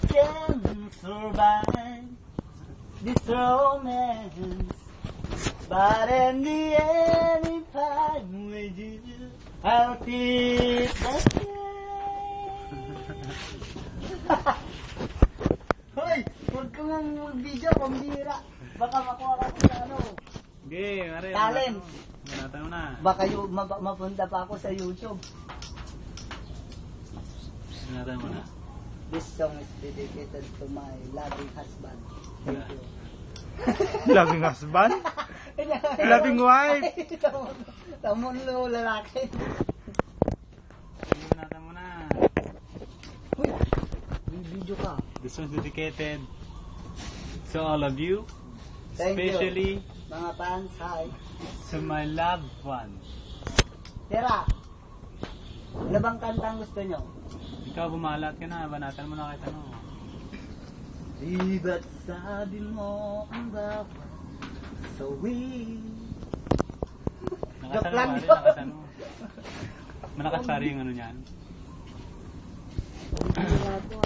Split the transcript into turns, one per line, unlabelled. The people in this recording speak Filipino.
can survive this romance, but in the end, if I'm with you, I'll keep the Hoy! Huwag ka mong video, pambira. Baka makuha ka sa ano.
Okay, mare.
Talent.
Manatan mo na.
Baka mapunta pa ako sa YouTube.
Manatan mo na.
This song is dedicated to my loving husband. Thank you.
Loving husband? Loving wife?
Tamon lo, lalaki.
Manatan mo na.
Uy, may video ka.
This one's dedicated to all of you,
Thank
especially
you. Mga fans, hi.
to my loved one.
Tira, ano bang kantang gusto nyo?
Ikaw bumalat ka na, banatan mo na kahit ano.
Di ba't sabi mo ang bawat sawi? Joke lang yun.
Nakasano. Manakasari yung ano niyan.
Hindi na ito,